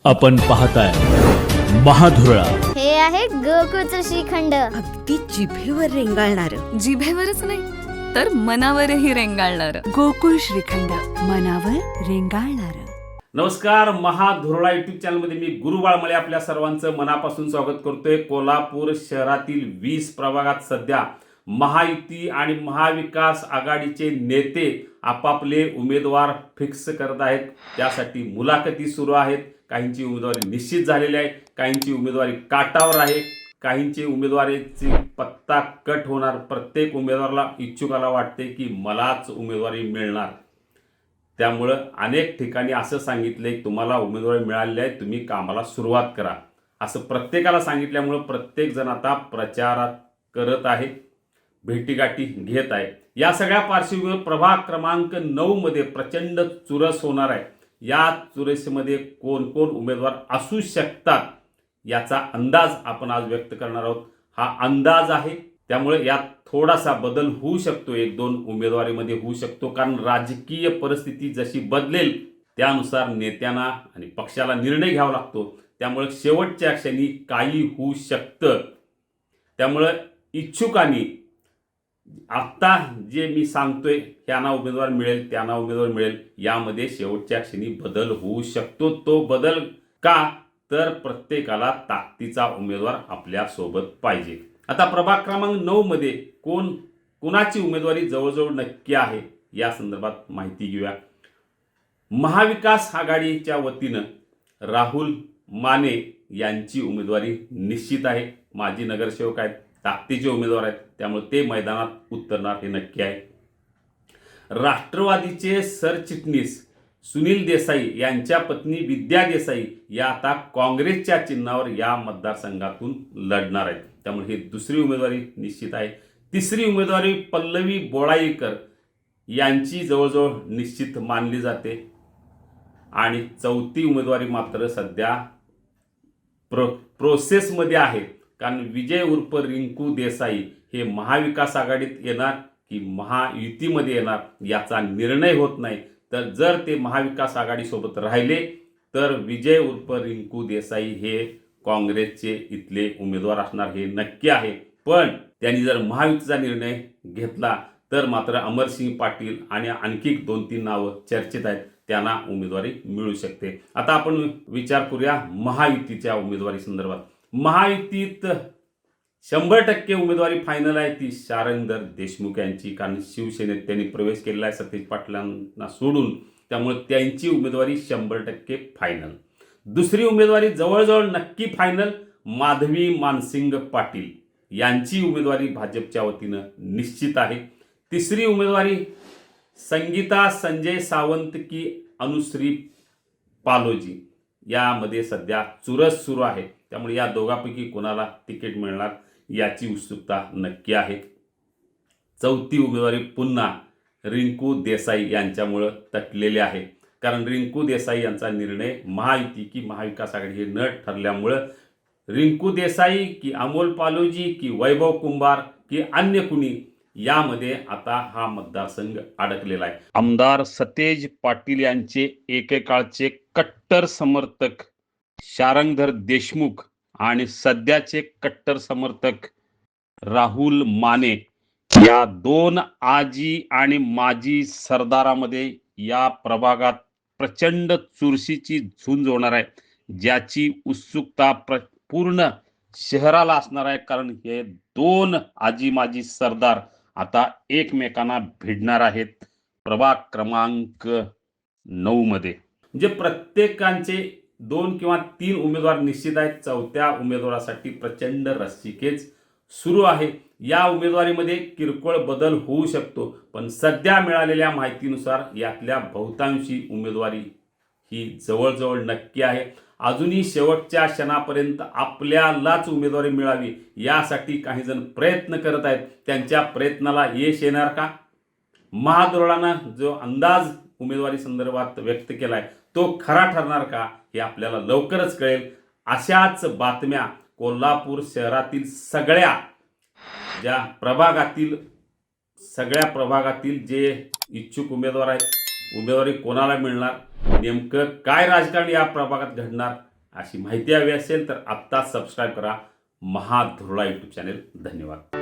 आपण पाहताय महाधुरळा. हे आहे गोकुळचं श्रीखंड. अगदी जिभेवर रेंगाळणार. जिभेवरच नाही तर मनावरही रेंगाळणार गोकुळ श्रीखंड, मनावर रेंगाळणार. नमस्कार, महाधुरळा युट्यूब चॅनलमध्ये मी गुरु बाळमळे आपल्या सर्वांचं मनापासून स्वागत करतोय. कोल्हापूर शहरातील 20 प्रभागात सध्या महायुती आणि महाविकास आघाडीचे नेते आपापले उमेदवार फिक्स करत आहेत. त्यासाठी मुलाखती सुरू आहेत. काहींची उमेदवारी निश्चित झालेली आहे, काहींची उमेदवारी काटावर आहे, काहींची उमेदवारीची पत्ता कट होणार. प्रत्येक उमेदवाराला इच्छुकाला वाटते की मलाच उमेदवारी मिळणार. त्यामुळं अनेक ठिकाणी असं सांगितलंय तुम्हाला उमेदवारी मिळालेली आहे, तुम्ही कामाला सुरुवात करा, असं प्रत्येकाला सांगितल्यामुळं प्रत्येक जण आता प्रचार करत आहे, भेटीगाठी घेत आहे. या सगळ्या पार्श्वभूमीवर प्रभाग क्रमांक 9 मध्ये प्रचंड चुरस होणार आहे. या चुरशीमध्ये कोण कोण उमेदवार असू शकतात याचा अंदाज आपण आज व्यक्त करणार आहोत. हा अंदाज आहे, त्यामुळे यात थोडासा बदल होऊ शकतो, 1-2 उमेदवारीमध्ये होऊ शकतो. कारण राजकीय परिस्थिती जशी बदलेल त्यानुसार नेत्यांना आणि पक्षाला निर्णय घ्यावा लागतो. त्यामुळे शेवटच्या क्षणी काही होऊ शकतं. त्यामुळे इच्छुकांनी आत्ता जे मी सांगतोय ह्यांना उमेदवार मिळेल, त्यांना उमेदवार मिळेल, यामध्ये शेवटच्या क्षणी बदल होऊ शकतो. तो बदल का, तर प्रत्येकाला ताकदीचा उमेदवार आपल्या सोबत पाहिजे. आता प्रभाग क्रमांक 9 मध्ये कोणाची उमेदवारी जवळजवळ नक्की आहे या संदर्भात माहिती घेऊया. महाविकास आघाडीच्या वतीनं राहुल माने यांची उमेदवारी निश्चित आहे. माजी नगरसेवक आहेत, ताकदीचे उमेदवार आहेत, त्यामुळे ते मैदानात उतरणार हे नक्की आहे. राष्ट्रवादीचे सरचिटणीस सुनील देसाई यांच्या पत्नी विद्या देसाई या आता काँग्रेसच्या चिन्हावर या मतदारसंघातून लढणार आहेत. त्यामुळे ही दुसरी उमेदवारी निश्चित आहे. तिसरी उमेदवारी पल्लवी बोळाईकर यांची जवळजवळ निश्चित मानली जाते. आणि चौथी उमेदवारी मात्र सध्या प्रोसेसमध्ये आहे. कारण विजय उर्फ रिंकू देसाई हे महाविकास आघाडीत येणार की महायुतीमध्ये येणार याचा निर्णय होत नाही. तर जर ते महाविकास आघाडीसोबत राहिले तर विजय उर्फ रिंकू देसाई हे काँग्रेसचे इथले उमेदवार असणार हे नक्की आहे. पण त्यांनी जर महायुतीचा निर्णय घेतला तर मात्र अमरसिंह पाटील आणि आणखी 2-3 नावं चर्चेत आहेत, त्यांना उमेदवारी मिळू शकते. आता आपण विचार करूया महायुतीच्या उमेदवारी संदर्भात. महायुतीत 100% उमेदवारी फायनल आहे ती शारंगधर देशमुख यांची. कारण शिवसेनेत त्यांनी प्रवेश केलेला आहे सतीश पाटलांना सोडून, त्यामुळे त्यांची उमेदवारी 100% फायनल. दुसरी उमेदवारी जवळजवळ नक्की फायनल, माधवी मानसिंग पाटील यांची उमेदवारी भाजपच्या वतीनं निश्चित आहे. तिसरी उमेदवारी संगीता संजय सावंत की अनुश्री पालोजी, यामध्ये सध्या चुरस सुरू आहे. त्यामुळे या दोघांपैकी कोणाला तिकीट मिळणार याची उत्सुकता नक्की आहे. चौथी उमेदवारी पुन्हा रिंकू देसाई यांच्यामुळं तटलेली आहे. कारण रिंकू देसाई यांचा निर्णय महायुती की महाविकास आघाडी हे न ठरल्यामुळं रिंकू देसाई की अमोल पालोजी की वैभव कुंभार की अन्य कुणी यामध्ये आता हा मतदारसंघ अडकलेला आहे. आमदार सतेज पाटील यांचे एकेकाळचे कट्टर समर्थक शारंगधर देशमुख आणि सध्याचे कट्टर समर्थक राहुल माने या 2 आजी आणि माजी सरदारामध्ये या प्रभागात प्रचंड चुरशीची झुंज होणार आहे, ज्याची उत्सुकता पूर्ण शहराला असणार आहे. कारण हे 2 आजी माजी सरदार आता एकमेकांना भिडणार आहेत प्रभाग क्रमांक 9 मध्ये. म्हणजे प्रत्येकांचे 2 किंवा 3 उमेदवार निश्चित आहेत. चौथ्या उमेदवारासाठी प्रचंड रस्सीखेच सुरू आहे. या उमेदवारीमध्ये किरकोळ बदल होऊ शकतो, पण सध्या मिळालेल्या माहितीनुसार यातल्या बहुतांशी उमेदवारी ही जवळजवळ नक्की आहे. अजूनही शेवटच्या क्षणापर्यंत आपल्यालाच उमेदवारी मिळावी यासाठी काही जण प्रयत्न करत आहेत. त्यांच्या प्रयत्नाला यश येणार का? महाधुरळानं जो अंदाज उमेदवारी संदर्भात व्यक्त केलाय तो खरा ठरणार का, हे आपल्याला लवकरच कळेल. अशाच बातम्या कोल्हापूर शहरातील सगळ्या प्रभागातील जे इच्छुक उमेदवार आहेत, उमेदवारी कोणाला मिळणार, नेमकं काय राजकारण या प्रभागात घडणार अशी माहिती हवी असेल तर आत्ताच सबस्क्राईब करा महाधुरळा यूट्यूब चॅनेल. धन्यवाद.